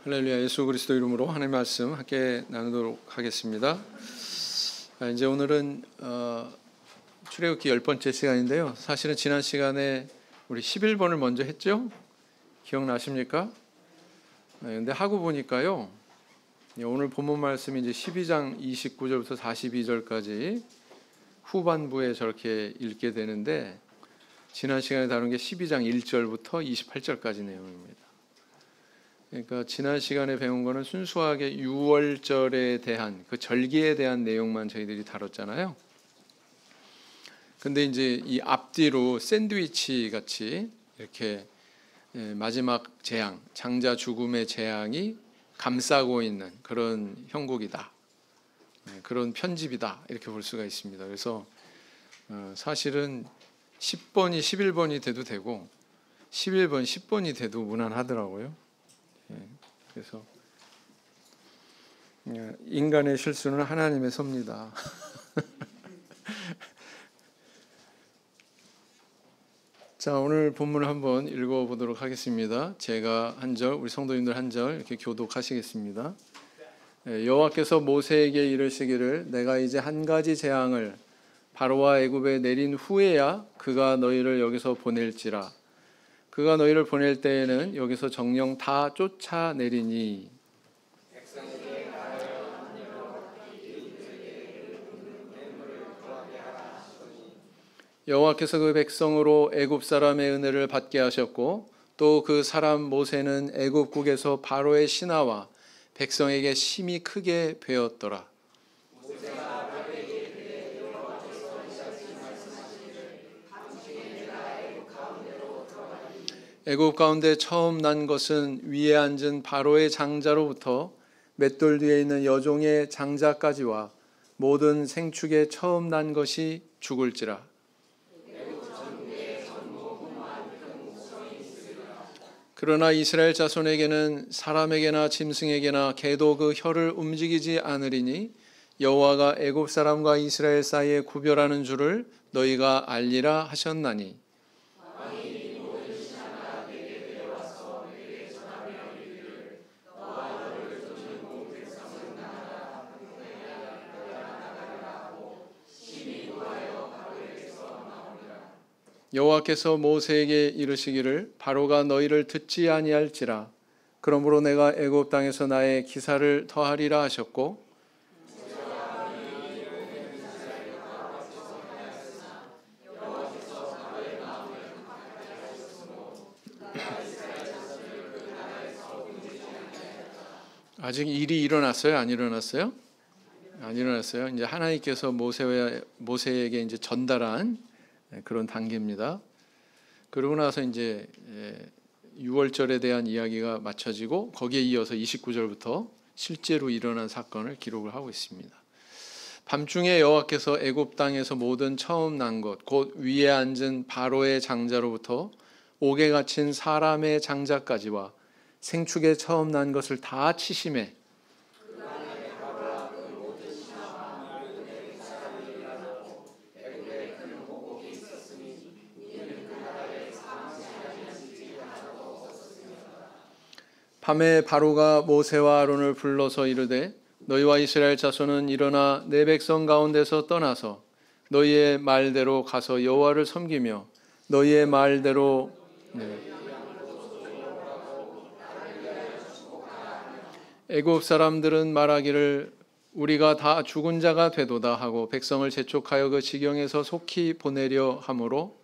할렐루야. 예수 그리스도 이름으로 하나님의 말씀 함께 나누도록 하겠습니다. 이제 오늘은 출애굽기 10번째 시간인데요. 사실은 지난 시간에 우리 11번을 먼저 했죠? 기억나십니까? 근데 하고 보니까요, 오늘 본문 말씀이 이제 12장 29절부터 42절까지 후반부에 저렇게 읽게 되는데, 지난 시간에 다룬 게 12장 1절부터 28절까지 내용입니다. 그러니까 지난 시간에 배운 거는 순수하게 유월절에 대한 그 절기에 대한 내용만 저희들이 다뤘잖아요. 근데 이제 이 앞뒤로 샌드위치 같이 이렇게 마지막 재앙, 장자 죽음의 재앙이 감싸고 있는 그런 형국이다, 그런 편집이다, 이렇게 볼 수가 있습니다. 그래서 사실은 10번이 11번이 돼도 되고 11번, 10번이 돼도 무난하더라고요. 그래서 인간의 실수는 하나님의 섭니다. 자, 오늘 본문을 한번 읽어보도록 하겠습니다. 제가 한 절, 우리 성도님들 한 절 이렇게 교독하시겠습니다. 여호와께서 모세에게 이르시기를, 내가 이제 한 가지 재앙을 바로와 애굽에 내린 후에야 그가 너희를 여기서 보낼지라. 그가 너희를 보낼 때에는 여기서 정령 다 쫓아내리니. 여호와께서 그 백성으로 애굽 사람의 은혜를 받게 하셨고, 또 그 사람 모세는 애굽국에서 바로의 신하와 백성에게 심히 크게 배웠더라. 애굽 가운데 처음 난 것은 위에 앉은 바로의 장자로부터 맷돌 뒤에 있는 여종의 장자까지와 모든 생축에 처음 난 것이 죽을지라. 그러나 이스라엘 자손에게는 사람에게나 짐승에게나 개도 그 혀를 움직이지 않으리니 여호와가 애굽 사람과 이스라엘 사이에 구별하는 줄을 너희가 알리라 하셨나니. 여호와께서 모세에게 이르시기를, 바로가 너희를 듣지 아니할지라. 그러므로 내가 애굽 땅에서 나의 기사를 더하리라 하셨고, 아직 일이 일어났어요? 안 일어났어요? 안 일어났어요. 이제 하나님께서 모세에게 이제 전달한 그런 단계입니다. 그러고 나서 이제 6월절에 대한 이야기가 맞춰지고, 거기에 이어서 29절부터 실제로 일어난 사건을 기록을 하고 있습니다. 밤중에 여호와께서 애굽 땅에서 모든 처음 난 것, 곧 위에 앉은 바로의 장자로부터 옥에 갇힌 사람의 장자까지와 생축에 처음 난 것을 다 치심해. 밤에 바로가 모세와 아론을 불러서 이르되, 너희와 이스라엘 자손은 일어나 내 백성 가운데서 떠나서 너희의 말대로 가서 여호와를 섬기며 너희의 말대로 애굽 사람들은 말하기를 우리가 다 죽은 자가 되도다 하고 백성을 재촉하여 그 지경에서 속히 보내려 하므로,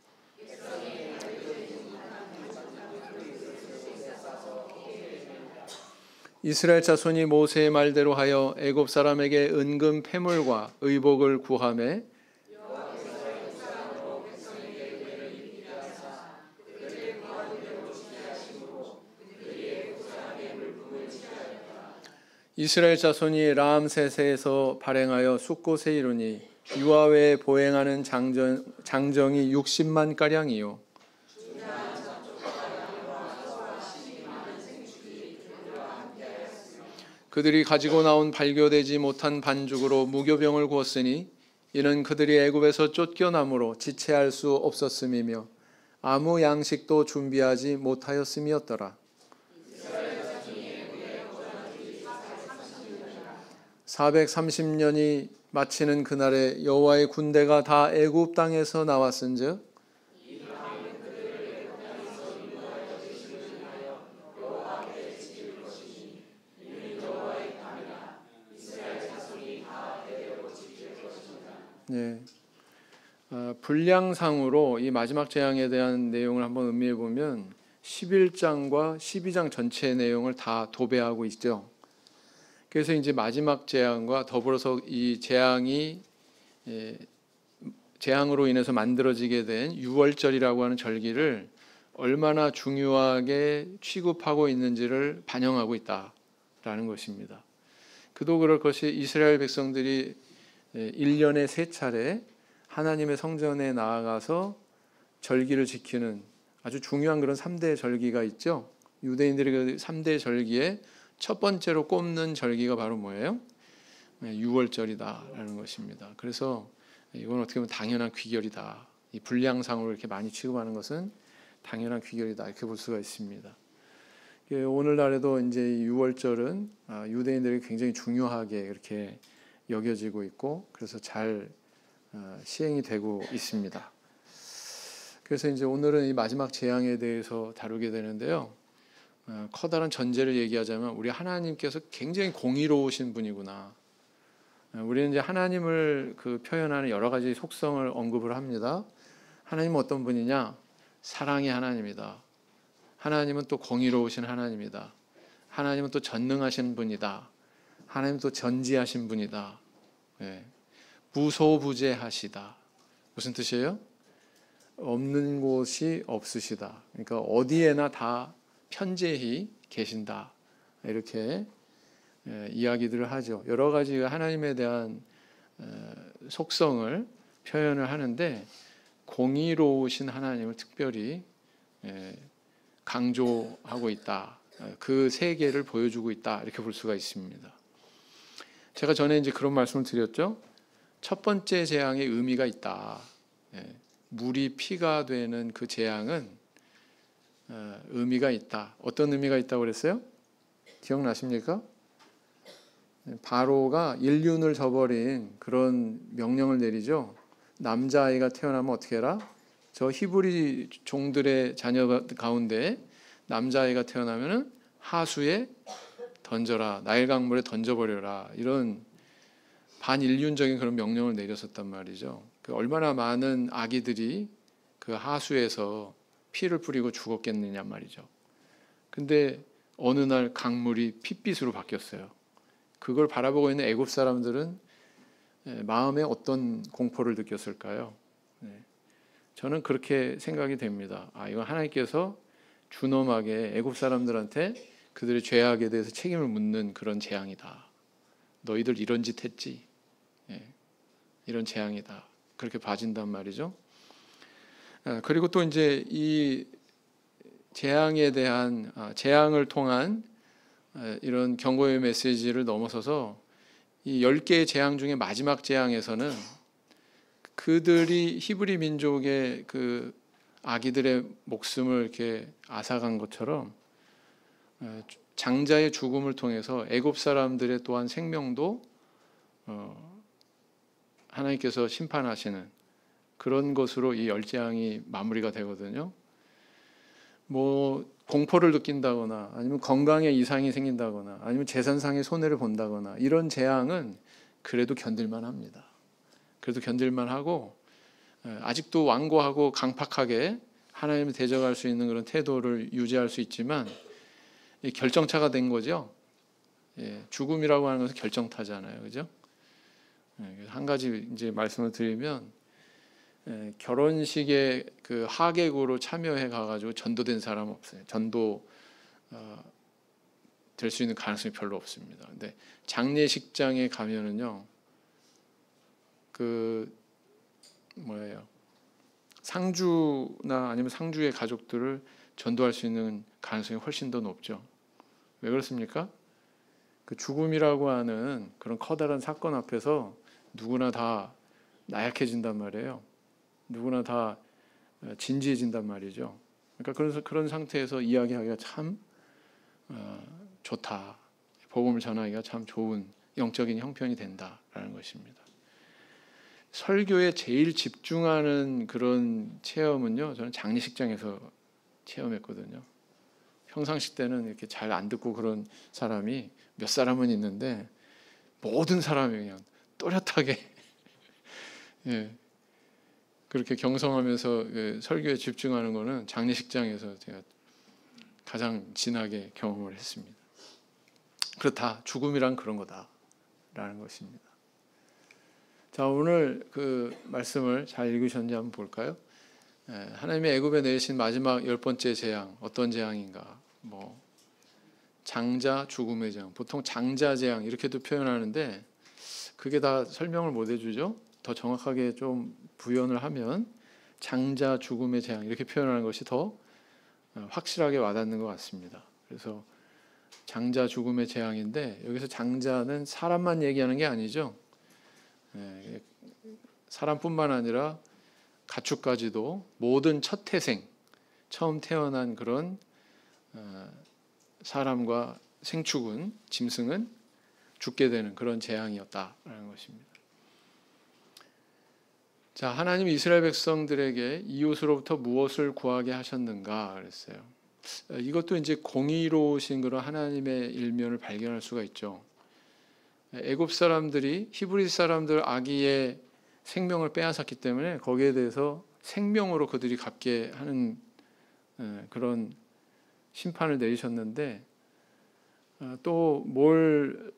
이스라엘 자손이 모세의 말대로 하여 애굽 사람에게 은금 패물과 의복을 구하매, 이스라엘 자손이 람세스에서 발행하여 숫곳에 이르니 유아외에 보행하는 장정이 60만 가량이요. 그들이 가지고 나온 발교되지 못한 반죽으로 무교병을 구웠으니 이는 그들이 애굽에서 쫓겨남으로 지체할 수 없었음이며 아무 양식도 준비하지 못하였음이었더라. 430년이 마치는 그날에 여호와의 군대가 다 애굽 땅에서 나왔은즉 네. 분량상으로 이 마지막 재앙에 대한 내용을 한번 음미해 보면 11장과 12장 전체의 내용을 다 도배하고 있죠. 그래서 이제 마지막 재앙과 더불어서 이 재앙으로 인해서 만들어지게 된 유월절이라고 하는 절기를 얼마나 중요하게 취급하고 있는지를 반영하고 있다라는 것입니다. 그도 그럴 것이 이스라엘 백성들이 1년에 3차례 하나님의 성전에 나아가서 절기를 지키는 아주 중요한 그런 3대 절기가 있죠. 유대인들의 그 3대 절기에 첫 번째로 꼽는 절기가 바로 뭐예요? 유월절이다라는 것입니다. 그래서 이건 어떻게 보면 당연한 귀결이다. 이 분량상으로 이렇게 많이 취급하는 것은 당연한 귀결이다 이렇게 볼 수가 있습니다. 오늘날에도 이제 유월절은 유대인들이 굉장히 중요하게 이렇게 여겨지고 있고 그래서 잘 시행이 되고 있습니다. 그래서 이제 오늘은 이 마지막 재앙에 대해서 다루게 되는데요. 커다란 전제를 얘기하자면 우리 하나님께서 굉장히 공의로우신 분이구나. 우리는 이제 하나님을 그 표현하는 여러 가지 속성을 언급을 합니다. 하나님은 어떤 분이냐? 사랑의 하나님이다. 하나님은 또 공의로우신 하나님이다. 하나님은 또 전능하신 분이다. 하나님은 또 전지하신 분이다. 예. 무소부재하시다. 무슨 뜻이에요? 없는 곳이 없으시다. 그러니까 어디에나 다 편재히 계신다. 이렇게 이야기들을 하죠. 여러 가지 하나님에 대한 속성을 표현을 하는데 공의로우신 하나님을 특별히 강조하고 있다. 그 세계를 보여주고 있다. 이렇게 볼 수가 있습니다. 제가 전에 이제 그런 말씀을 드렸죠. 첫 번째 재앙의 의미가 있다. 물이 피가 되는 그 재앙은 의미가 있다. 어떤 의미가 있다고 그랬어요? 기억나십니까? 바로가 인륜을 저버린 그런 명령을 내리죠. 남자아이가 태어나면 어떻게 해라? 저 히브리 종들의 자녀 가운데 남자아이가 태어나면 하수에 던져라. 나일 강물에 던져버려라. 이런 반인륜적인 그런 명령을 내렸었단 말이죠. 얼마나 많은 아기들이 그 하수에서 피를 뿌리고 죽었겠느냐 말이죠. 근데 어느 날 강물이 핏빛으로 바뀌었어요. 그걸 바라보고 있는 애굽 사람들은 마음에 어떤 공포를 느꼈을까요? 저는 그렇게 생각이 됩니다. 이건 하나님께서 준엄하게 애굽 사람들한테 그들의 죄악에 대해서 책임을 묻는 그런 재앙이다. 너희들 이런 짓 했지. 이런 재앙이다. 그렇게 봐진단 말이죠. 그리고 또 이제 이 재앙에 대한 재앙을 통한 이런 경고의 메시지를 넘어서서 이 10개의 재앙 중에 마지막 재앙에서는 그들이 히브리 민족의 그 아기들의 목숨을 이렇게 앗아간 것처럼 장자의 죽음을 통해서 애굽 사람들의 또한 생명도 하나님께서 심판하시는 그런 것으로 이 10재앙이 마무리가 되거든요. 뭐 공포를 느낀다거나 아니면 건강에 이상이 생긴다거나 아니면 재산상의 손해를 본다거나 이런 재앙은 그래도 견딜만 합니다. 그래도 견딜만 하고 아직도 완고하고 강팍하게 하나님을 대적할 수 있는 그런 태도를 유지할 수 있지만 결정차가 된 거죠. 죽음이라고 하는 것은 결정타잖아요. 그죠? 한 가지 이제 말씀을 드리면 결혼식에 그 하객으로 참여해 가가지고 전도된 사람 없어요. 전도 될 수 있는 가능성이 별로 없습니다. 근데 장례식장에 가면은요, 그 뭐예요? 상주나 아니면 상주의 가족들을 전도할 수 있는 가능성이 훨씬 더 높죠. 왜 그렇습니까? 그 죽음이라고 하는 그런 커다란 사건 앞에서 누구나 다 나약해진단 말이에요. 누구나 다 진지해진단 말이죠. 그러니까 그런 상태에서 이야기하기가 참 좋다. 복음을 전하기가 참 좋은 영적인 형편이 된다라는 것입니다. 설교에 제일 집중하는 그런 체험은요, 저는 장례식장에서 체험했거든요. 평상시 때는 이렇게 잘 안 듣고 그런 사람이 몇 사람은 있는데 모든 사람이 그냥 또렷하게 예, 그렇게 경성하면서 설교에 집중하는 거는 장례식장에서 제가 가장 진하게 경험을 했습니다. 그렇다, 죽음이란 그런 거다라는 것입니다. 자, 오늘 그 말씀을 잘 읽으셨는지 한번 볼까요? 하나님의 애굽에 내신 마지막 10번째 재앙, 어떤 재앙인가? 장자 죽음의 재앙, 보통 장자 재앙 이렇게도 표현하는데 그게 다 설명을 못 해주죠. 더 정확하게 좀 부연을 하면 장자 죽음의 재앙 이렇게 표현하는 것이 더 확실하게 와닿는 것 같습니다. 그래서 장자 죽음의 재앙인데 여기서 장자는 사람만 얘기하는 게 아니죠. 사람뿐만 아니라 가축까지도 모든 첫 태생, 처음 태어난 그런 사람과 생축은, 짐승은 죽게 되는 그런 재앙이었다라는 것입니다. 자, 하나님 이스라엘 백성들에게 이웃으로부터 무엇을 구하게 하셨는가 그랬어요. 이것도 이제 공의로우신 그런 하나님의 일면을 발견할 수가 있죠. 애굽 사람들이 히브리 사람들 아기의 생명을 빼앗았기 때문에 거기에 대해서 생명으로 그들이 갚게 하는 그런 심판을 내리셨는데 또 뭘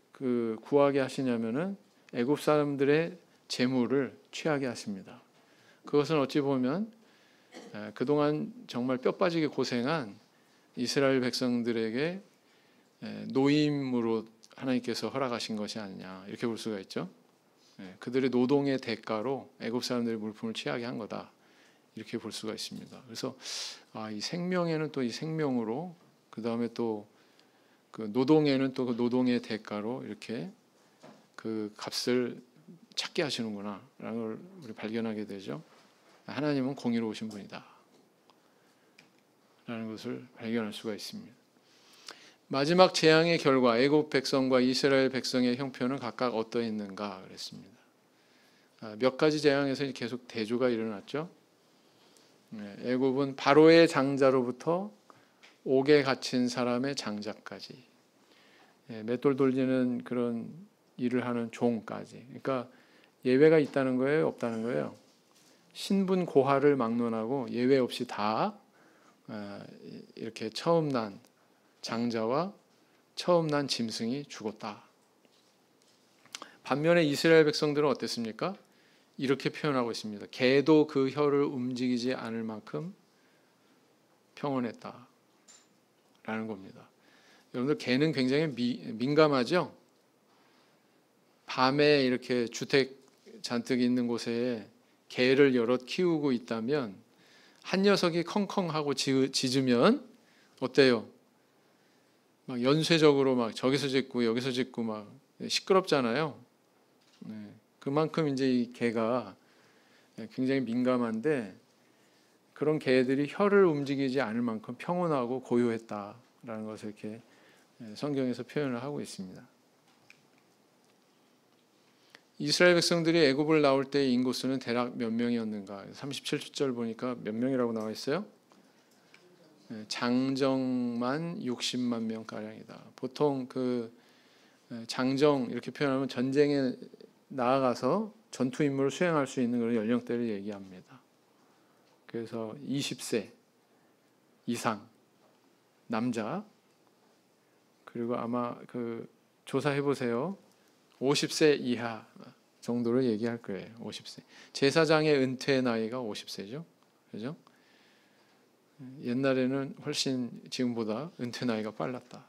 구하게 하시냐면은 애굽 사람들의 재물을 취하게 하십니다. 그것은 어찌 보면 그동안 정말 뼈 빠지게 고생한 이스라엘 백성들에게 노임으로 하나님께서 허락하신 것이 아니냐 이렇게 볼 수가 있죠. 그들의 노동의 대가로 애굽 사람들의 물품을 취하게 한 거다 이렇게 볼 수가 있습니다. 그래서 이 생명에는 또 이 생명으로, 그 다음에 또 그 노동에는 또 그 노동의 대가로 이렇게 그 값을 찾게 하시는구나 라는 걸 우리 발견하게 되죠. 하나님은 공의로우신 분이다 라는 것을 발견할 수가 있습니다. 마지막 재앙의 결과 애굽 백성과 이스라엘 백성의 형편은 각각 어떠했는가 그랬습니다. 몇 가지 재앙에서 계속 대조가 일어났죠. 애굽은 바로의 장자로부터 옥에 갇힌 사람의 장자까지, 맷돌 돌리는 그런 일을 하는 종까지. 그러니까 예외가 있다는 거예요, 없다는 거예요? 신분 고하를 막론하고 예외 없이 다 이렇게 처음 난 장자와 처음 난 짐승이 죽었다. 반면에 이스라엘 백성들은 어땠습니까? 이렇게 표현하고 있습니다. 개도 그 혀를 움직이지 않을 만큼 평온했다 라는 겁니다. 여러분들 개는 굉장히 민감하죠? 밤에 이렇게 주택 잔뜩 있는 곳에 개를 여럿 키우고 있다면 한 녀석이 컹컹하고 짖으면 어때요? 막 연쇄적으로 막 저기서 짖고 여기서 짖고 막 시끄럽잖아요. 그만큼 이제 이 개가 굉장히 민감한데 그런 개들이 혀를 움직이지 않을 만큼 평온하고 고요했다라는 것을 이렇게 성경에서 표현을 하고 있습니다. 이스라엘 백성들이 애굽을 나올 때의 인구수는 대략 몇 명이었는가? 37절 보니까 몇 명이라고 나와 있어요? 장정만 60만 명 가량이다. 보통 그 장정 이렇게 표현하면 전쟁에 나아가서 전투 임무를 수행할 수 있는 그런 연령대를 얘기합니다. 그래서 20세 이상 남자, 그리고 아마 그 조사해 보세요. 50세 이하 정도를 얘기할 거예요. 50세. 제사장의 은퇴 나이가 50세죠. 그죠? 옛날에는 훨씬 지금보다 은퇴 나이가 빨랐다.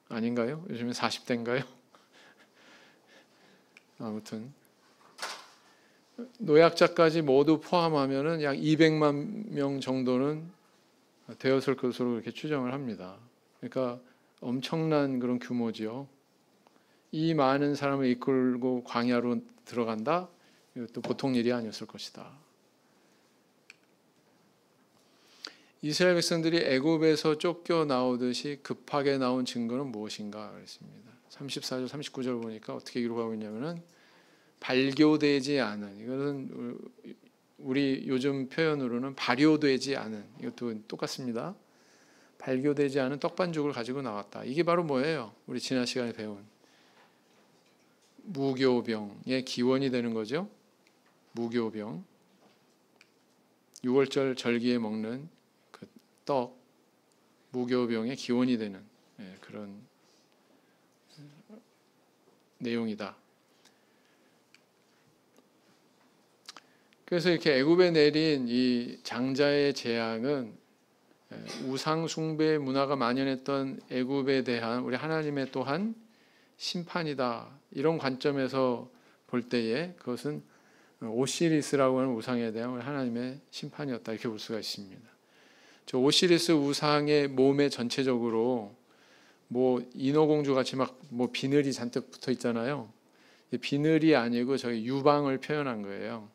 아닌가요? 요즘엔 40대인가요? 아무튼 노약자까지 모두 포함하면은 약 200만 명 정도는 되었을 것으로 그렇게 추정을 합니다. 그러니까 엄청난 그런 규모지요. 이 많은 사람을 이끌고 광야로 들어간다? 이것도 보통 일이 아니었을 것이다. 이스라엘 백성들이 애굽에서 쫓겨 나오듯이 급하게 나온 증거는 무엇인가 그랬습니다. 34절 39절 보니까 어떻게 기록하고 있냐면은 발교되지 않은, 이것은 우리 요즘 표현으로는 발효되지 않은, 이것도 똑같습니다. 발교되지 않은 떡반죽을 가지고 나왔다. 이게 바로 뭐예요? 우리 지난 시간에 배운 무교병의 기원이 되는 거죠. 무교병. 6월절 절기에 먹는 그 떡, 무교병의 기원이 되는 그런 내용이다. 그래서 이렇게 애굽에 내린 이 장자의 재앙은 우상 숭배 문화가 만연했던 애굽에 대한 우리 하나님의 또한 심판이다. 이런 관점에서 볼 때에 그것은 오시리스라고 하는 우상에 대한 우리 하나님의 심판이었다. 이렇게 볼 수가 있습니다. 저 오시리스 우상의 몸에 전체적으로 뭐 인어공주 같이 막 뭐 비늘이 잔뜩 붙어 있잖아요. 비늘이 아니고 저기 유방을 표현한 거예요.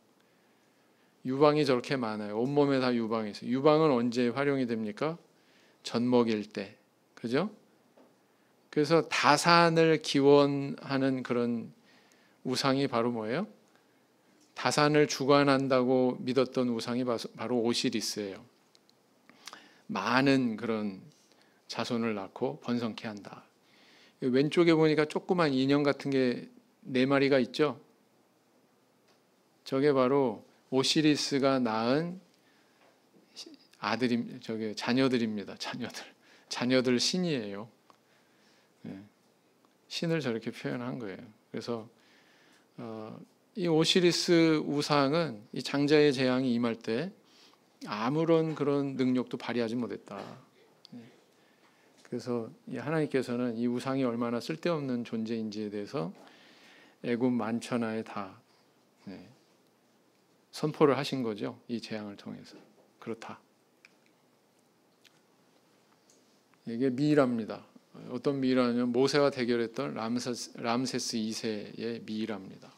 유방이 저렇게 많아요. 온몸에 다 유방이 있어요. 유방은 언제 활용이 됩니까? 젖먹일 때. 그죠? 그래서 다산을 기원하는 그런 우상이 바로 뭐예요? 다산을 주관한다고 믿었던 우상이 바로 오시리스예요. 많은 그런 자손을 낳고 번성케 한다. 왼쪽에 보니까 조그만 인형 같은 게 4마리가 있죠? 저게 바로 오시리스가 낳은 자녀들입니다. 자녀들 신이에요. 신을 저렇게 표현한 거예요. 그래서 이 오시리스 우상은 이 장자의 재앙이 임할 때 아무런 그런 능력도 발휘하지 못했다. 그래서 하나님께서는 이 우상이 얼마나 쓸데없는 존재인지에 대해서 애굽 만천하에 다 선포를 하신 거죠. 이 재앙을 통해서. 그렇다. 이게 미이라입니다. 어떤 미이라냐면 모세와 대결했던 람세스 2세의 미이라입니다.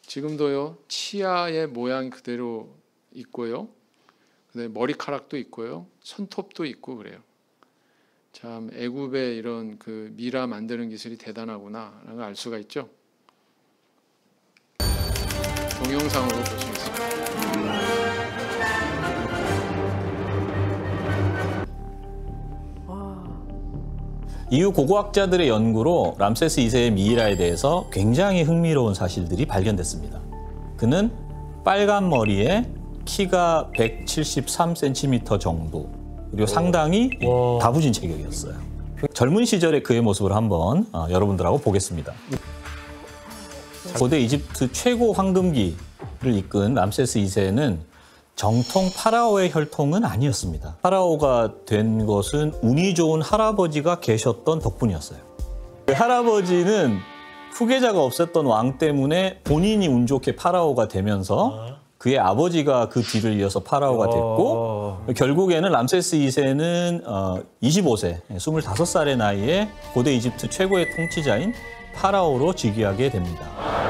지금도요. 치아의 모양 그대로 있고요. 그다음에 머리카락도 있고요. 손톱도 있고 그래요. 참 애굽의 이런 그 미라 만드는 기술이 대단하구나라는 걸 알 수가 있죠. 동영상으로 볼 수 있습니다. 이후 고고학자들의 연구로 람세스 2세의 미이라에 대해서 굉장히 흥미로운 사실들이 발견됐습니다. 그는 빨간 머리에 키가 173cm 정도, 그리고 상당히 다부진 체격이었어요. 젊은 시절의 그의 모습을 한번 여러분들하고 보겠습니다. 고대 이집트 최고 황금기를 이끈 람세스 2세는 정통 파라오의 혈통은 아니었습니다. 파라오가 된 것은 운이 좋은 할아버지가 계셨던 덕분이었어요. 그 할아버지는 후계자가 없었던 왕 때문에 본인이 운 좋게 파라오가 되면서 그의 아버지가 그 뒤를 이어서 파라오가 됐고, 결국에는 람세스 2세는 25세, 25살의 나이에 고대 이집트 최고의 통치자인 파라오로 즉위하게 됩니다.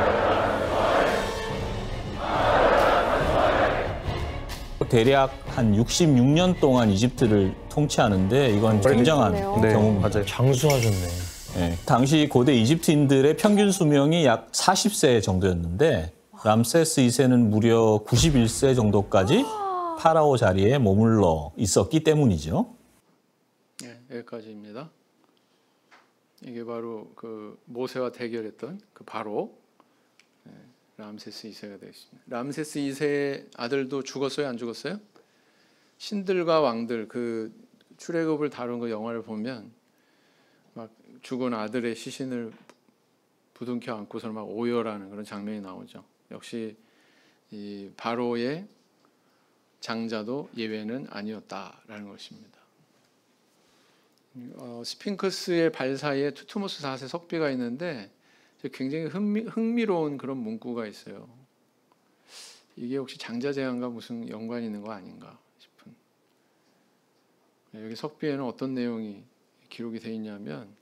대략 한 66년 동안 이집트를 통치하는데 이건 굉장한 경우입니다. 맞아요. 장수하셨네. 네, 당시 고대 이집트인들의 평균 수명이 약 40세 정도였는데 람세스 2세는 무려 91세 정도까지 파라오 자리에 머물러 있었기 때문이죠. 네, 여기까지입니다. 이게 바로 그 모세와 대결했던 그 바로 람세스 2세가 되겠습니다. 람세스 2세의 아들도 죽었어요, 안 죽었어요? 신들과 왕들, 그 출애굽을 다룬 그 영화를 보면 막 죽은 아들의 시신을 부둥켜 안고서 막 오열하는 그런 장면이 나오죠. 역시 이 바로의 장자도 예외는 아니었다라는 것입니다. 스핑크스의 발 사이에 투투모스 4세 석비가 있는데 굉장히 흥미로운 그런 문구가 있어요. 이게 혹시 장자재앙과 무슨 연관이 있는 거 아닌가 싶은. 여기 석비에는 어떤 내용이 기록이 되어 있냐면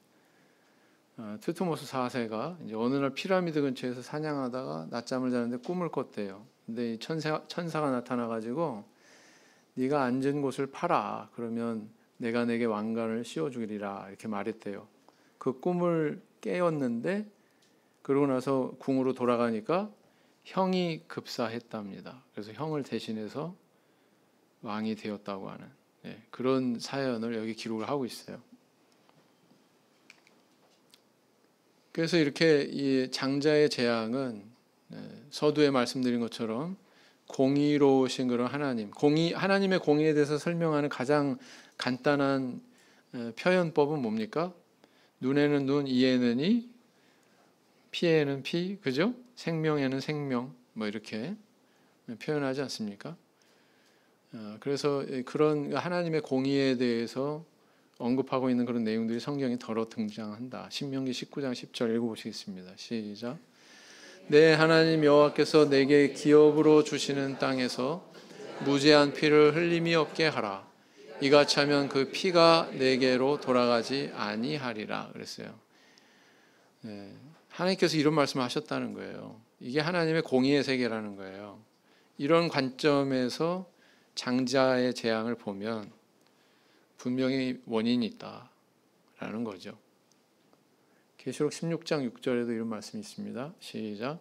투투모스 4세가 이제 어느 날 피라미드 근처에서 사냥하다가 낮잠을 자는데 꿈을 꿨대요. 근데 이 천사가 나타나가지고 네가 앉은 곳을 팔아. 그러면 내가 내게 왕관을 씌워주리라 이렇게 말했대요. 그 꿈을 깨었는데 그러고 나서 궁으로 돌아가니까 형이 급사했답니다. 그래서 형을 대신해서 왕이 되었다고 하는 그런 사연을 여기 기록을 하고 있어요. 그래서 이렇게 이 장자의 재앙은 서두에 말씀드린 것처럼 공의로우신 그런 하나님의 공의에 대해서 설명하는 가장 간단한 표현법은 뭡니까? 눈에는 눈, 이에는 이, 피에는 피, 그죠? 생명에는 생명, 뭐 이렇게 표현하지 않습니까? 그래서 그런 하나님의 공의에 대해서 언급하고 있는 그런 내용들이 성경에 더러 등장한다. 신명기 19장 10절 읽어보시겠습니다. 시작. 내 하나님 여호와께서 내게 기업으로 주시는 땅에서 무죄한 피를 흘림이 없게 하라. 이같이 하면 그 피가 내게로 돌아가지 아니하리라 그랬어요. 하나님께서 이런 말씀을 하셨다는 거예요. 이게 하나님의 공의의 세계라는 거예요. 이런 관점에서 장자의 재앙을 보면 분명히 원인이 있다라는 거죠. 계시록 16장 6절에도 이런 말씀이 있습니다. 시작.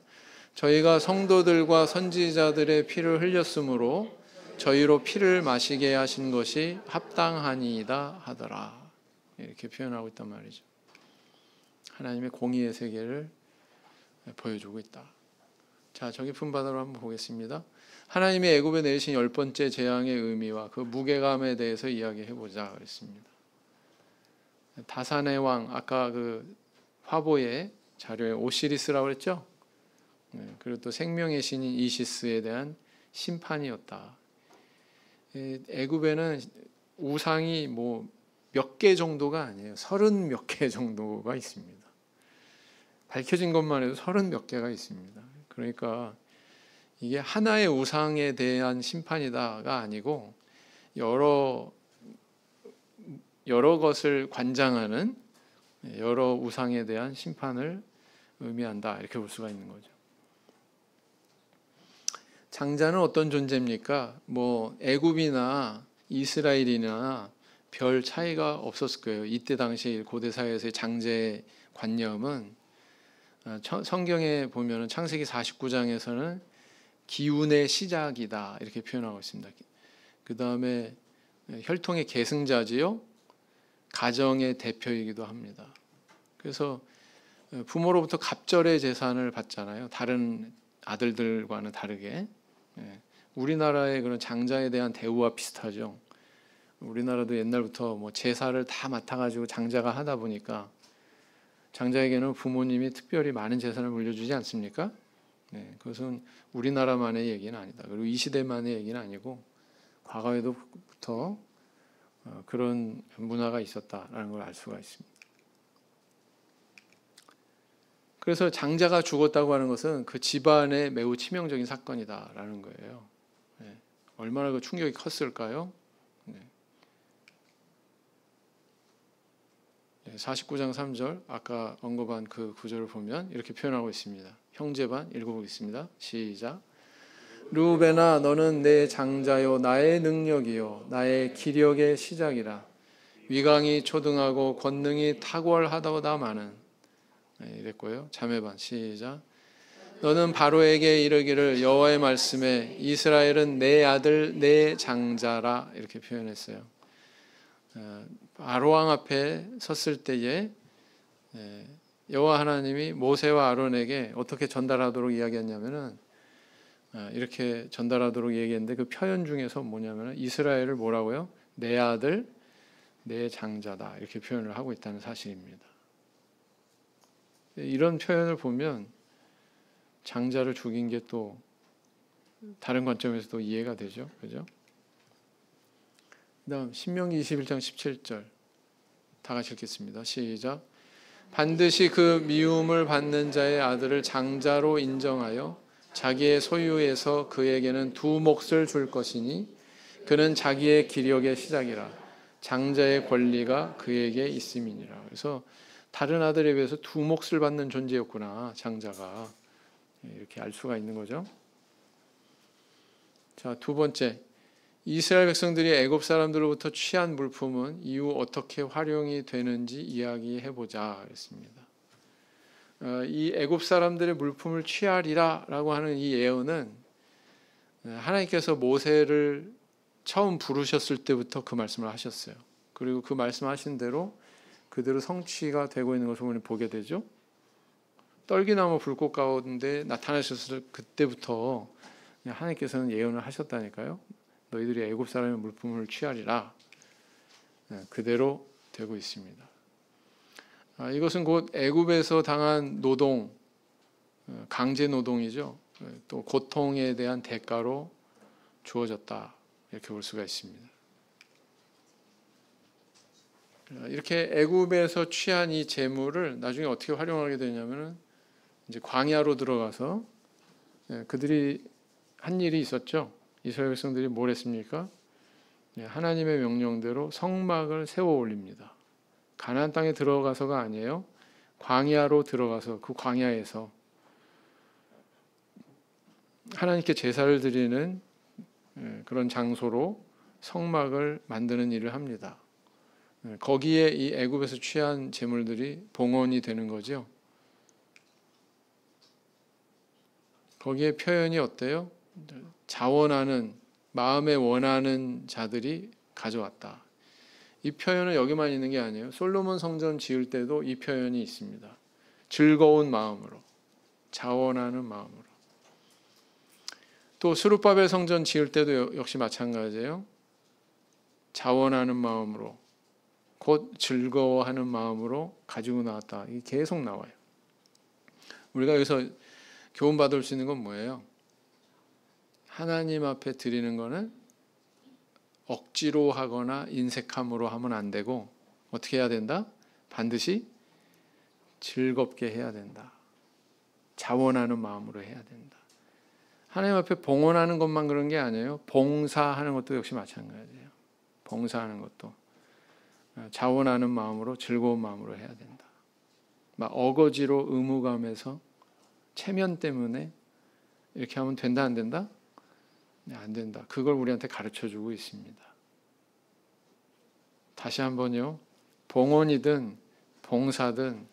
저희가 성도들과 선지자들의 피를 흘렸으므로 저희로 피를 마시게 하신 것이 합당하니이다 하더라. 이렇게 표현하고 있단 말이죠. 하나님의 공의의 세계를 보여주고 있다. 자, 저 깊은 바다로 한번 보겠습니다. 하나님이 애굽에 내리신 10번째 재앙의 의미와 그 무게감에 대해서 이야기해 보자 그랬습니다. 다산의 왕, 아까 그 화보의 자료에 오시리스라고 그랬죠? 그리고 또 생명의 신인 이시스에 대한 심판이었다. 애굽에는 우상이 뭐 몇 개 정도가 아니에요. 30 몇 개 정도가 있습니다. 밝혀진 것만 해도 30 몇 개가 있습니다. 그러니까 이게 하나의 우상에 대한 심판이다가 아니고 여러 것을 관장하는 여러 우상에 대한 심판을 의미한다. 이렇게 볼 수가 있는 거죠. 장자는 어떤 존재입니까? 뭐 애굽이나 이스라엘이나 별 차이가 없었을 거예요. 이때 당시 고대 사회에서의 장제의 관념은 성경에 보면은 창세기 49장에서는 기운의 시작이다 이렇게 표현하고 있습니다. 그 다음에 혈통의 계승자지요, 가정의 대표이기도 합니다. 그래서 부모로부터 갑절의 재산을 받잖아요. 다른 아들들과는 다르게. 우리나라의 그런 장자에 대한 대우와 비슷하죠. 우리나라도 옛날부터 뭐 제사를 다 맡아가지고 장자가 하다 보니까 장자에게는 부모님이 특별히 많은 재산을 물려주지 않습니까? 그것은 우리나라만의 얘기는 아니다. 그리고 이 시대만의 얘기는 아니고 과거에도부터 그런 문화가 있었다라는 걸 알 수가 있습니다. 그래서 장자가 죽었다고 하는 것은 그 집안의 매우 치명적인 사건이다라는 거예요. 얼마나 그 충격이 컸을까요? 49장 3절 아까 언급한 그 구절을 보면 이렇게 표현하고 있습니다. 형제반 읽어보겠습니다. 시작. 르우벤아 너는 내 장자요 나의 능력이요 나의 기력의 시작이라. 위강이 초등하고 권능이 탁월하다마는 이랬고요. 자매반 시작. 너는 바로에게 이르기를 여호와의 말씀에 이스라엘은 내 아들 내 장자라 이렇게 표현했어요. 바로 왕 앞에 섰을 때에 여호와 하나님이 모세와 아론에게 어떻게 전달하도록 이야기했냐면은 이렇게 전달하도록 얘기했는데 그 표현 중에서 뭐냐면은 이스라엘을 뭐라고요? 내 아들 내 장자다 이렇게 표현을 하고 있다는 사실입니다. 이런 표현을 보면 장자를 죽인 게 또 다른 관점에서도 이해가 되죠, 그죠? 그다음 신명기 21장 17절 다 같이 읽겠습니다. 시작. 반드시 그 미움을 받는 자의 아들을 장자로 인정하여 자기의 소유에서 그에게는 2 몫을 줄 것이니 그는 자기의 기력의 시작이라. 장자의 권리가 그에게 있음이니라. 그래서 다른 아들에 비해서 2 몫을 받는 존재였구나 장자가 이렇게 알 수가 있는 거죠. 자, 2번째 이스라엘 백성들이 애굽 사람들로부터 취한 물품은 이후 어떻게 활용이 되는지 이야기해보자 그랬습니다. 이 애굽 사람들의 물품을 취하리라라고 하는 이 예언은 하나님께서 모세를 처음 부르셨을 때부터 그 말씀을 하셨어요. 그리고 그 말씀하신 대로 그대로 성취가 되고 있는 것을 우리는 보게 되죠. 떨기나무 불꽃 가운데 나타나셨을 그때부터 하나님께서는 예언을 하셨다니까요. 너희들이 애굽 사람의 물품을 취하리라. 그대로 되고 있습니다. 이것은 곧 애굽에서 당한 노동, 강제 노동이죠. 또 고통에 대한 대가로 주어졌다. 이렇게 볼 수가 있습니다. 이렇게 애굽에서 취한 이 재물을 나중에 어떻게 활용하게 되냐면은 이제 광야로 들어가서 그들이 한 일이 있었죠. 이스라엘 백성들이 뭘 했습니까? 하나님의 명령대로 성막을 세워 올립니다. 가나안 땅에 들어가서가 아니에요. 광야로 들어가서 그 광야에서 하나님께 제사를 드리는 그런 장소로 성막을 만드는 일을 합니다. 거기에 이 애굽에서 취한 재물들이 봉헌이 되는 거죠. 거기에 표현이 어때요? 자원하는, 마음에 원하는 자들이 가져왔다. 이 표현은 여기만 있는 게 아니에요. 솔로몬 성전 지을 때도 이 표현이 있습니다. 즐거운 마음으로, 자원하는 마음으로. 또 스룹바벨 성전 지을 때도 역시 마찬가지예요. 자원하는 마음으로, 곧 즐거워하는 마음으로 가지고 나왔다. 이게 계속 나와요. 우리가 여기서 교훈 받을 수 있는 건 뭐예요? 하나님 앞에 드리는 거는 억지로 하거나 인색함으로 하면 안 되고 어떻게 해야 된다? 반드시 즐겁게 해야 된다. 자원하는 마음으로 해야 된다. 하나님 앞에 봉헌하는 것만 그런 게 아니에요. 봉사하는 것도 역시 마찬가지예요. 봉사하는 것도 자원하는 마음으로, 즐거운 마음으로 해야 된다. 막 어거지로 의무감에서 체면 때문에 이렇게 하면 된다 안 된다? 네, 안 된다. 그걸 우리한테 가르쳐주고 있습니다. 다시 한번요. 봉헌이든 봉사든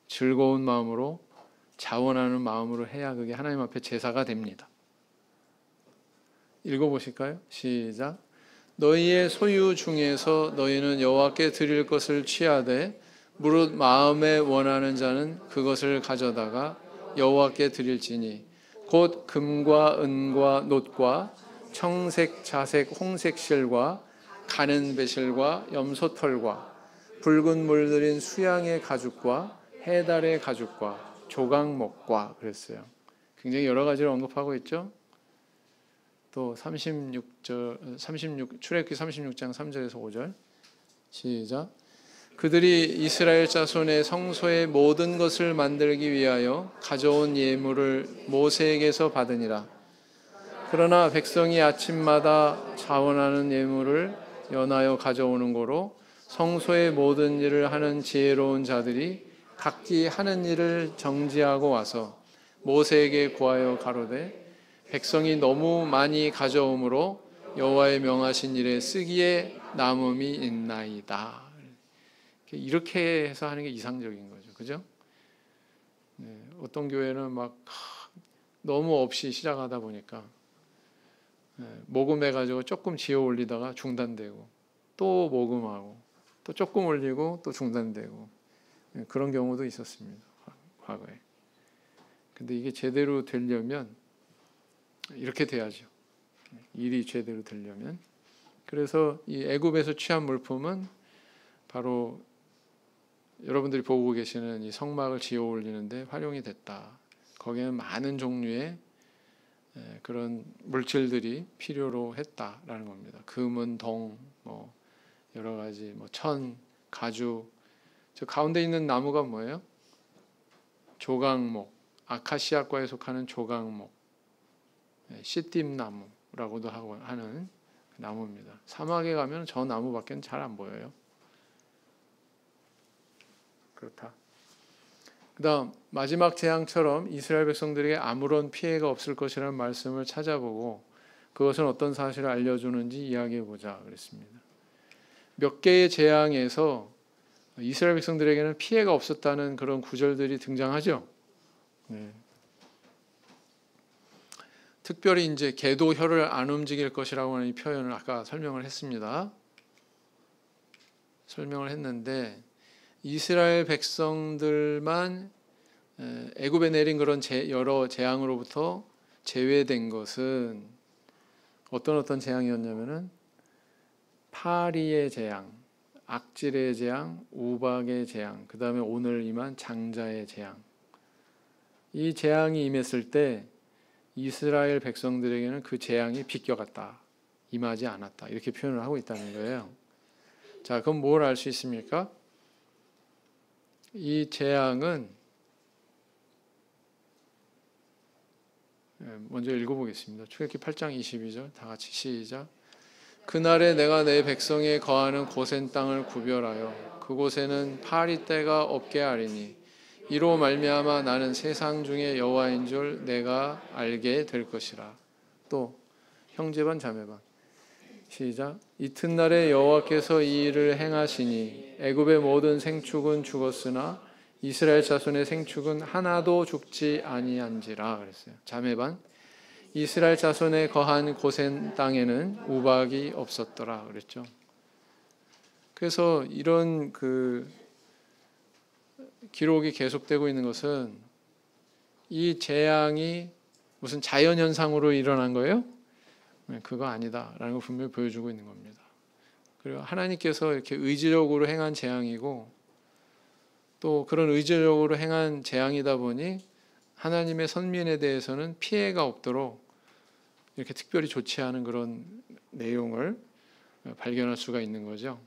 즐거운 마음으로, 자원하는 마음으로 해야 그게 하나님 앞에 제사가 됩니다. 읽어보실까요? 시작. 너희의 소유 중에서 너희는 여호와께 드릴 것을 취하되 무릇 마음에 원하는 자는 그것을 가져다가 여호와께 드릴지니 곧 금과 은과 놋과 청색, 자색, 홍색 실과 가는 배실과 염소털과 붉은 물들인 수양의 가죽과 해달의 가죽과 조각목과 그랬어요. 굉장히 여러 가지를 언급하고 있죠. 또 36 출애굽기 36장 3절에서 5절 시작. 그들이 이스라엘 자손의 성소의 모든 것을 만들기 위하여 가져온 예물을 모세에게서 받으니라. 그러나 백성이 아침마다 자원하는 예물을 연하여 가져오는 고로 성소의 모든 일을 하는 지혜로운 자들이 각기 하는 일을 정지하고 와서 모세에게 구하여 가로되 백성이 너무 많이 가져오므로 여호와의 명하신 일에 쓰기에 남음이 있나이다. 이렇게 해서 하는 게 이상적인 거죠. 그죠? 네, 어떤 교회는 막 너무 없이 시작하다 보니까 모금해가지고 조금 지어 올리다가 중단되고 또 모금하고 또 조금 올리고 또 중단되고 그런 경우도 있었습니다. 과거에. 근데 이게 제대로 되려면 이렇게 돼야죠. 일이 제대로 되려면. 그래서 이 애굽에서 취한 물품은 바로 여러분들이 보고 계시는 이 성막을 지어 올리는데 활용이 됐다. 거기에는 많은 종류의 그런 물질들이 필요로 했다라는 겁니다. 금은 동, 뭐 여러 가지, 뭐 천, 가죽. 저 가운데 있는 나무가 뭐예요? 조각목, 아카시아과에 속하는 조각목, 씨띠나무라고도 하고 하는 나무입니다. 사막에 가면 저 나무밖에 잘 안 보여요. 그렇다. 그다음 마지막 재앙처럼 이스라엘 백성들에게 아무런 피해가 없을 것이라는 말씀을 찾아보고 그것은 어떤 사실을 알려주는지 이야기해 보자 그랬습니다. 몇 개의 재앙에서 이스라엘 백성들에게는 피해가 없었다는 그런 구절들이 등장하죠. 네. 특별히 이제 개도 혀를 안 움직일 것이라고 하는 이 표현을 아까 설명을 했습니다. 설명을 했는데 이스라엘 백성들만 애굽에 내린 그런 여러 재앙으로부터 제외된 것은 어떤 재앙이었냐면은 파리의 재앙, 악질의 재앙, 우박의 재앙, 그 다음에 오늘 임한 장자의 재앙. 이 재앙이 임했을 때 이스라엘 백성들에게는 그 재앙이 비껴갔다, 임하지 않았다, 이렇게 표현을 하고 있다는 거예요. 자, 그럼 뭘 알 수 있습니까? 이 재앙은 먼저 읽어보겠습니다. 출애굽기 8장 22절 다 같이 시작. 그날에 내가 내 백성에 거하는 고센 땅을 구별하여 그곳에는 파리 떼가 없게 하리니 이로 말미암아 나는 세상 중에 여호와인 줄 내가 알게 될 것이라. 또 형제반 자매반 시작. 이튿날에 여호와께서 이 일을 행하시니 애굽의 모든 생축은 죽었으나 이스라엘 자손의 생축은 하나도 죽지 아니한지라 그랬어요. 자매반 이스라엘 자손에 거한 고센 땅에는 우박이 없었더라 그랬죠. 그래서 이런 그 기록이 계속되고 있는 것은 이 재앙이 무슨 자연 현상으로 일어난 거예요? 그거 아니다라는 걸 분명히 보여주고 있는 겁니다. 그리고 하나님께서 이렇게 의지적으로 행한 재앙이고 또 그런 의지적으로 행한 재앙이다 보니 하나님의 선민에 대해서는 피해가 없도록 이렇게 특별히 조치하는 그런 내용을 발견할 수가 있는 거죠.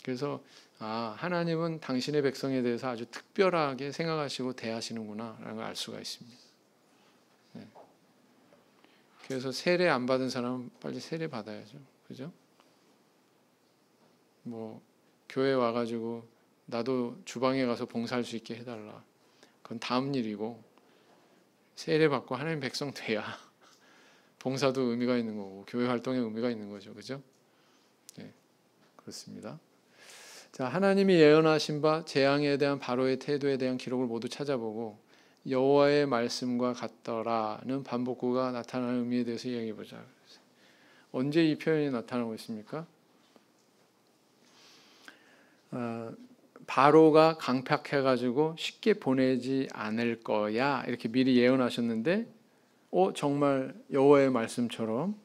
그래서 하나님은 당신의 백성에 대해서 아주 특별하게 생각하시고 대하시는구나 라는 걸 알 수가 있습니다. 네. 그래서 세례 안 받은 사람은 빨리 세례 받아야죠. 그죠? 뭐 교회 와가지고 나도 주방에 가서 봉사할 수 있게 해달라. 그건 다음 일이고 세례 받고 하나님 백성 돼야 봉사도 의미가 있는 거고 교회 활동에 의미가 있는 거죠. 그죠? 네, 그렇습니다. 자, 하나님이 예언하신 바 재앙에 대한 바로의 태도에 대한 기록을 모두 찾아보고 여호와의 말씀과 같더라는 반복구가 나타나는 의미에 대해서 이야기해 보자. 언제 이 표현이 나타나고 있습니까? 바로가 강팍해가지고 쉽게 보내지 않을 거야 이렇게 미리 예언하셨는데 정말 여호와의 말씀처럼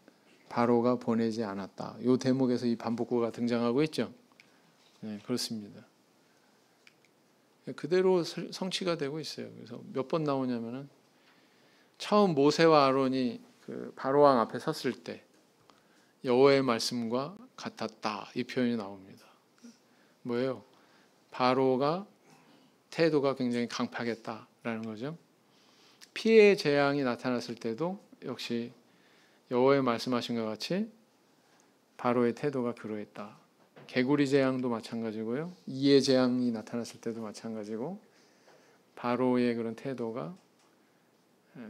바로가 보내지 않았다. 이 대목에서 이 반복구가 등장하고 있죠. 네, 그렇습니다. 그대로 성취가 되고 있어요. 그래서 몇 번 나오냐면은 처음 모세와 아론이 그 바로 왕 앞에 섰을 때 여호와의 말씀과 같았다 이 표현이 나옵니다. 뭐예요? 바로가 태도가 굉장히 강팍했다라는 거죠. 피해 재앙이 나타났을 때도 역시 여호와의 말씀하신 것 같이 바로의 태도가 그러했다. 개구리 재앙도 마찬가지고요. 이의 재앙이 나타났을 때도 마찬가지고 바로의 그런 태도가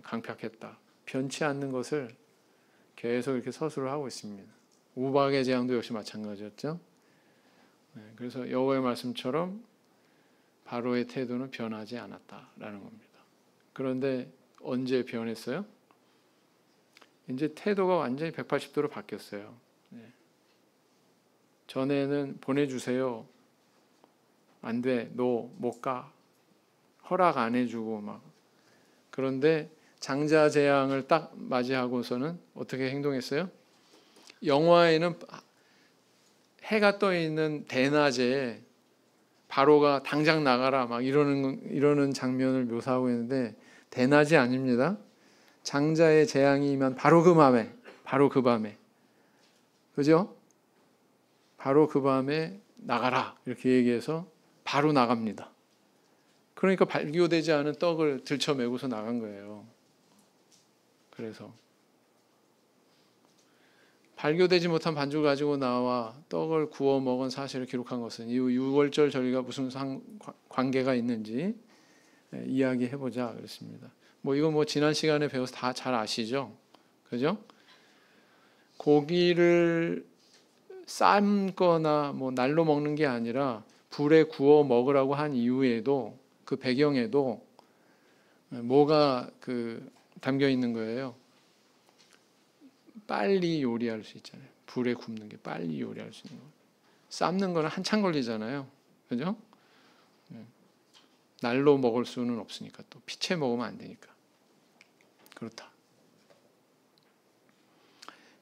강팍했다. 변치 않는 것을 계속 이렇게 서술을 하고 있습니다. 우박의 재앙도 역시 마찬가지였죠. 그래서 여호와의 말씀처럼 바로의 태도는 변하지 않았다라는 겁니다. 그런데 언제 변했어요? 이제 태도가 완전히 180도로 바뀌었어요. 전에는 보내주세요. 안 돼. 너 못 가. 허락 안 해주고 막. 그런데 장자 재앙을 딱 맞이하고서는 어떻게 행동했어요? 영화에는 해가 떠 있는 대낮에 바로가 당장 나가라 막 이러는 장면을 묘사하고 있는데 대낮이 아닙니다. 장자의 재앙이 임한 바로 그 밤에. 그죠? 바로 그 밤에 나가라 이렇게 얘기해서 바로 나갑니다. 그러니까 발교되지 않은 떡을 들쳐매고서 나간 거예요. 그래서 발교되지 못한 반죽을 가지고 나와 떡을 구워 먹은 사실을 기록한 것은 이 6월절 절기가 무슨 관계가 있는지 이야기해보자 그랬습니다. 이거 지난 시간에 배워서 다 잘 아시죠? 그죠? 고기를 삶거나 뭐 날로 먹는 게 아니라 불에 구워 먹으라고 한 이유에도 그 배경에도 뭐가 담겨 있는 거예요. 빨리 요리할 수 있잖아요. 불에 굽는 게 빨리 요리할 수 있는 거예요. 삶는 거는 한참 걸리잖아요. 그죠? 날로 먹을 수는 없으니까 또 피채 먹으면 안 되니까. 그렇다.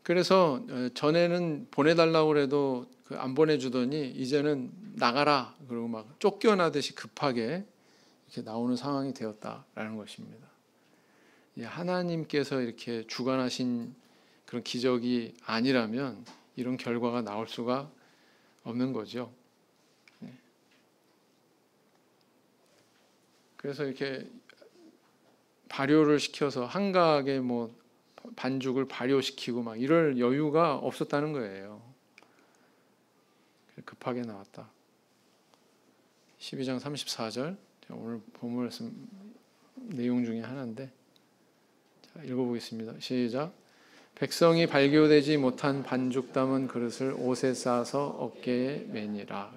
그래서 전에는 보내달라고 그래도 안 보내주더니 이제는 나가라 그러고 막 쫓겨나듯이 급하게 이렇게 나오는 상황이 되었다라는 것입니다. 하나님께서 이렇게 주관하신 그런 기적이 아니라면 이런 결과가 나올 수가 없는 거죠. 그래서 이렇게 발효를 시켜서 한가하게 뭐 반죽을 발효시키고 막 이럴 여유가 없었다는 거예요. 급하게 나왔다. 12장 34절 오늘 본문 말씀 내용 중에 하나인데 자, 읽어보겠습니다. 시작. 백성이 발교되지 못한 반죽 담은 그릇을 옷에 싸서 어깨에 매니라.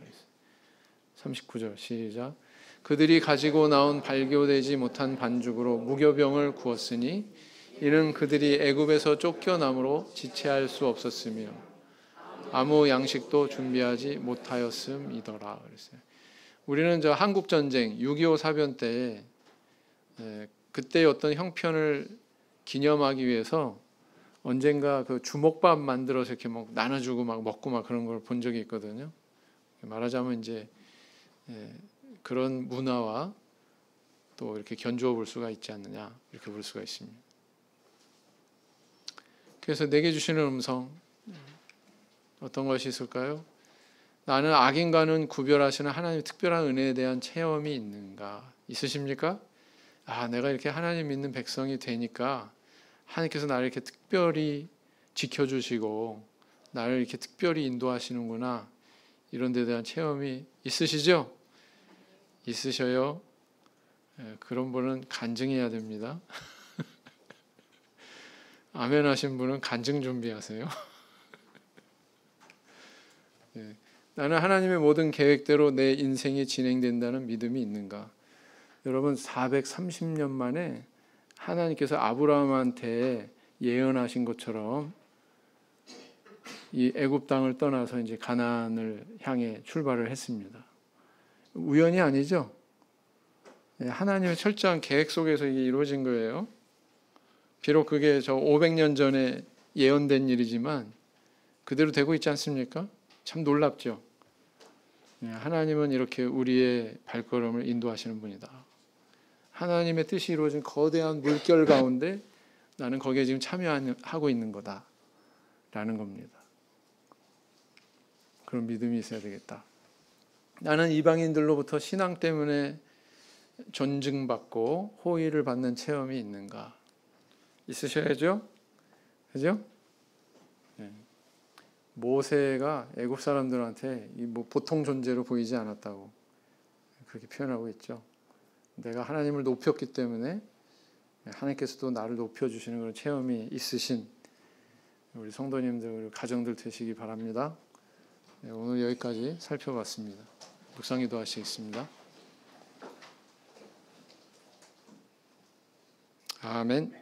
39절 시작. 그들이 가지고 나온 발교되지 못한 반죽으로 무교병을 구웠으니 이는 그들이 애굽에서 쫓겨남으로 지체할 수 없었으며 아무 양식도 준비하지 못하였음이더라. 그랬어요. 우리는 저 한국 전쟁 6.25 사변 때 그때의 어떤 형편을 기념하기 위해서 언젠가 그 주먹밥 만들어서 이렇게 막 나눠주고 막 먹고 막 그런 걸 본 적이 있거든요. 말하자면 이제 그런 문화와 또 이렇게 견주어 볼 수가 있지 않느냐 이렇게 볼 수가 있습니다. 그래서 내게 주시는 음성 어떤 것이 있을까요? 나는 악인과는 구별하시는 하나님의 특별한 은혜에 대한 체험이 있는가? 있으십니까? 내가 이렇게 하나님 믿는 백성이 되니까 하나님께서 나를 이렇게 특별히 지켜주시고 나를 이렇게 특별히 인도하시는구나. 이런 데 대한 체험이 있으시죠? 있으셔요? 그런 분은 간증해야 됩니다. 아멘 하신 분은 간증 준비하세요. 나는 하나님의 모든 계획대로 내 인생이 진행된다는 믿음이 있는가? 여러분 430년 만에 하나님께서 아브라함한테 예언하신 것처럼 이 애굽 땅을 떠나서 이제 가나안을 향해 출발을 했습니다. 우연이 아니죠. 하나님의 철저한 계획 속에서 이게 이루어진 거예요. 비록 그게 저 500년 전에 예언된 일이지만 그대로 되고 있지 않습니까? 참 놀랍죠. 하나님은 이렇게 우리의 발걸음을 인도하시는 분이다. 하나님의 뜻이 이루어진 거대한 물결 가운데 나는 거기에 지금 참여하고 있는 거다라는 겁니다. 그런 믿음이 있어야 되겠다. 나는 이방인들로부터 신앙 때문에 존중받고 호의를 받는 체험이 있는가? 있으셔야죠. 그죠? 모세가 애굽 사람들한테 뭐 보통 존재로 보이지 않았다고 그렇게 표현하고 있죠. 내가 하나님을 높였기 때문에 하나님께서도 나를 높여주시는 그런 체험이 있으신 우리 성도님들, 우리 가정들 되시기 바랍니다. 오늘 여기까지 살펴봤습니다. 묵상기도 하시겠습니다. 아멘.